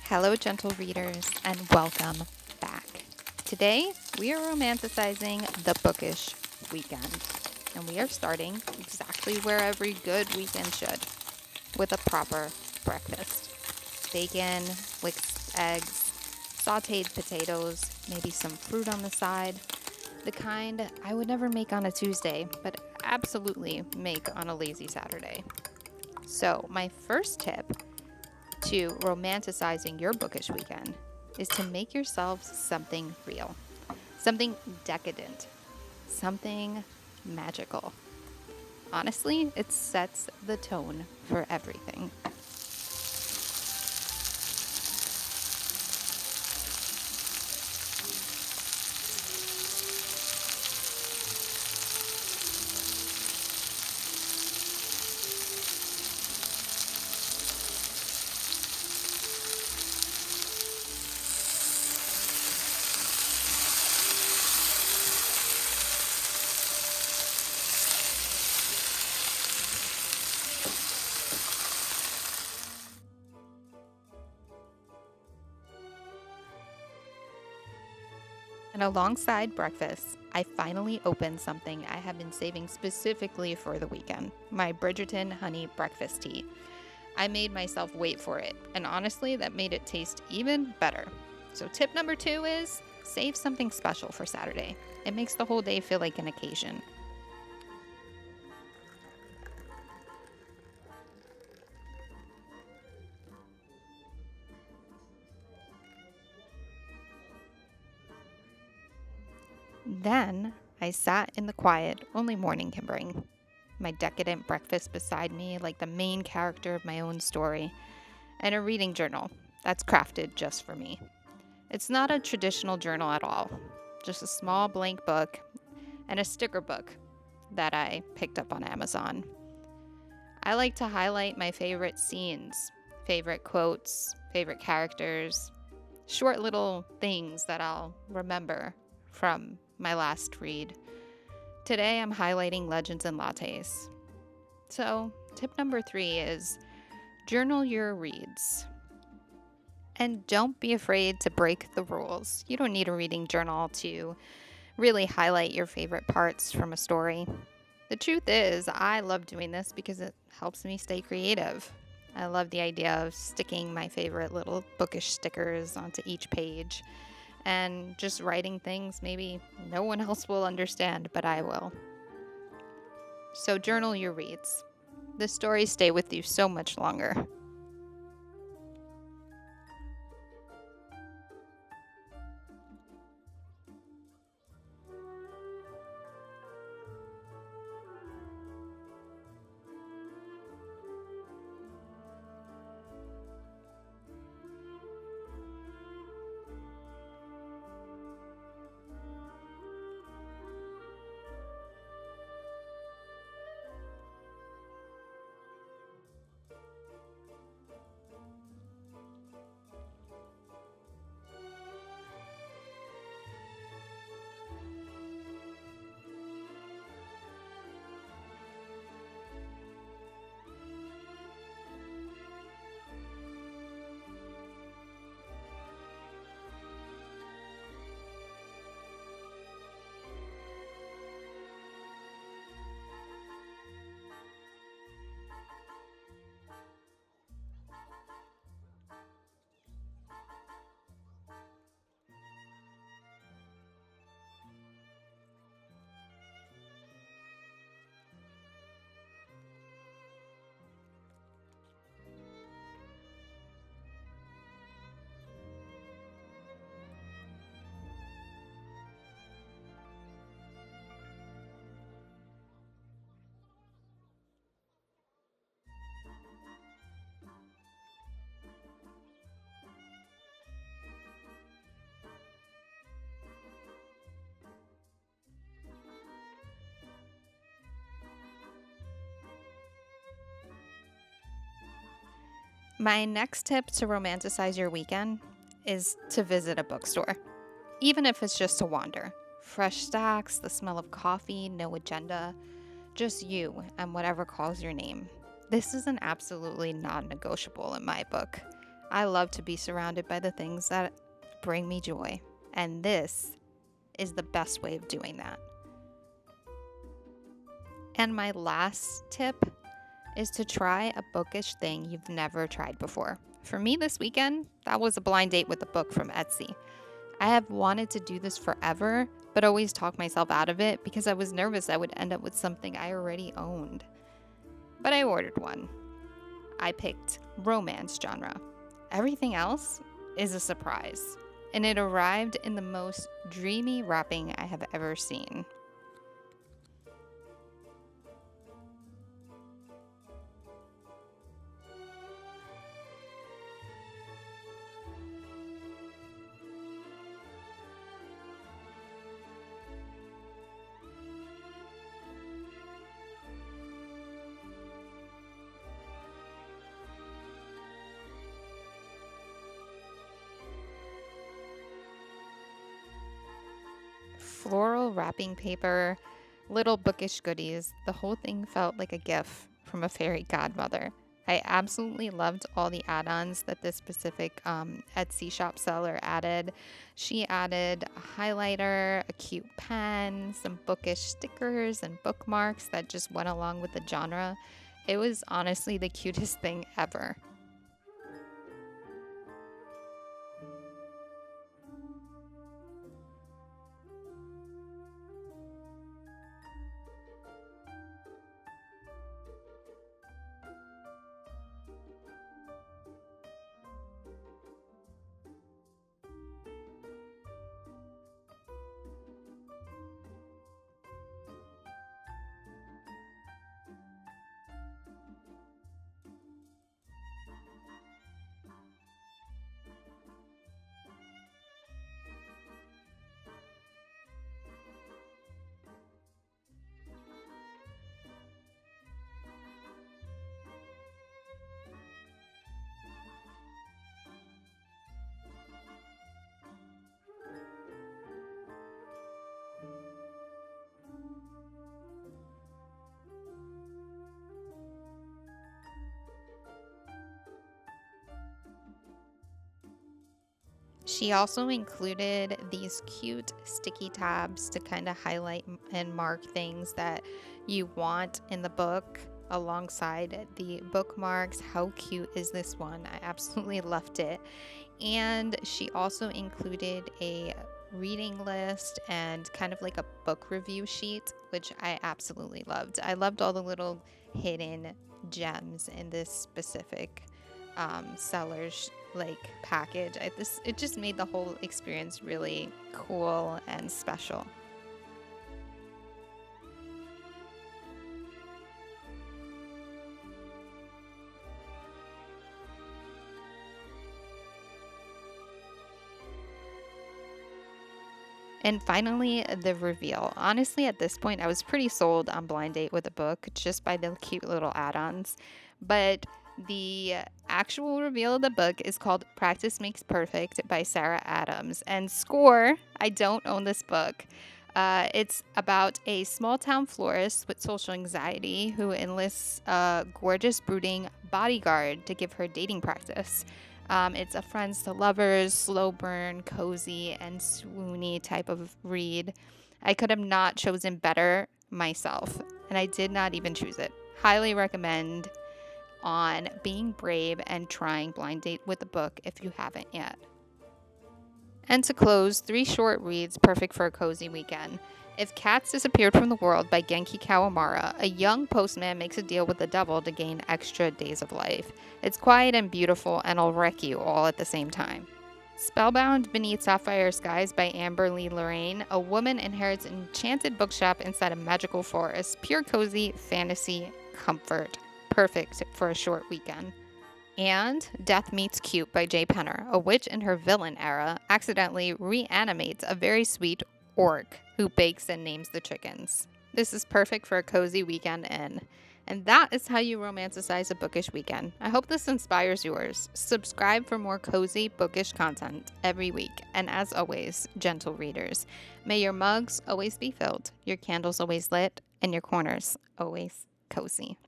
Hello, gentle readers, and welcome back. Today, we are romanticizing the Bookish weekend, and we are starting exactly where every good weekend should, with a proper breakfast. Bacon, whisked eggs, sautéed potatoes, maybe some fruit on the side. The kind I would never make on a Tuesday, but absolutely make on a lazy Saturday. So, my first tip to romanticizing your bookish weekend is to make yourselves something real, something decadent, something magical. Honestly, it sets the tone for everything. And alongside breakfast, I finally opened something I have been saving specifically for the weekend, my Bridgerton honey breakfast tea. I made myself wait for it, and honestly, that made it taste even better. So, tip number 2 is save something special for Saturday. It makes the whole day feel like an occasion. Then I sat in the quiet only morning can bring, my decadent breakfast beside me like the main character of my own story, and a reading journal that's crafted just for me. It's not a traditional journal at all, just a small blank book and a sticker book that I picked up on Amazon. I like to highlight my favorite scenes, favorite quotes, favorite characters, short little things that I'll remember from my last read. Today I'm highlighting Legends and Lattes. So, tip number 3 is journal your reads. And don't be afraid to break the rules. You don't need a reading journal to really highlight your favorite parts from a story. The truth is, I love doing this because it helps me stay creative. I love the idea of sticking my favorite little bookish stickers onto each page and just writing things maybe no one else will understand, but I will. So journal your reads. The stories stay with you so much longer. My next tip to romanticize your weekend is to visit a bookstore, even if it's just to wander. Fresh stacks, the smell of coffee, no agenda, just you and whatever calls your name. This is an absolutely non negotiable in my book. I love to be surrounded by the things that bring me joy, and this is the best way of doing that. And my last tip is to try a bookish thing you've never tried before. For me this weekend, that was a blind date with a book from Etsy. I have wanted to do this forever, but always talk myself out of it because I was nervous I would end up with something I already owned. But I ordered one. I picked romance genre. Everything else is a surprise, and it arrived in the most dreamy wrapping I have ever seen. Floral wrapping paper, little bookish goodies. The whole thing felt like a gift from a fairy godmother. I absolutely loved all the add-ons that this specific Etsy shop seller added. She added a highlighter, a cute pen, some bookish stickers and bookmarks that just went along with the genre. It was honestly the cutest thing ever. She also included these cute sticky tabs to kind of highlight and mark things that you want in the book alongside the bookmarks. How cute is this one? I absolutely loved it. And she also included a reading list and kind of like a book review sheet, which I absolutely loved. I loved all the little hidden gems in this specific seller's package. It just made the whole experience really cool and special. And finally, the reveal. Honestly, at this point, I was pretty sold on Blind Date with a book just by the cute little add ons. But the actual reveal of the book is called Practice Makes Perfect by Sarah Adams. And score, I don't own this book. It's about a small town florist with social anxiety who enlists a gorgeous brooding bodyguard to give her dating practice. It's a friends to lovers, slow burn, cozy, and swoony type of read. I could have not chosen better myself, and I did not even choose it. Highly recommend on being brave and trying Blind Date with the book if you haven't yet. And to close, 3 short reads perfect for a cozy weekend. If Cats Disappeared from the World by Genki Kawamura, a young postman makes a deal with the devil to gain extra days of life. It's quiet and beautiful and will wreck you all at the same time. Spellbound Beneath Sapphire Skies by Leigh Larrain, a woman inherits an enchanted bookshop inside a magical forest. Pure cozy fantasy comfort. Perfect for a short weekend. And Death Meets Cute by J. Penner, a witch in her villain era accidentally reanimates a very sweet orc who bakes and names the chickens. This is perfect for a cozy weekend in. And that is how you romanticize a bookish weekend. I hope this inspires yours. Subscribe for more cozy bookish content every week. And as always, gentle readers, may your mugs always be filled, your candles always lit, and your corners always cozy.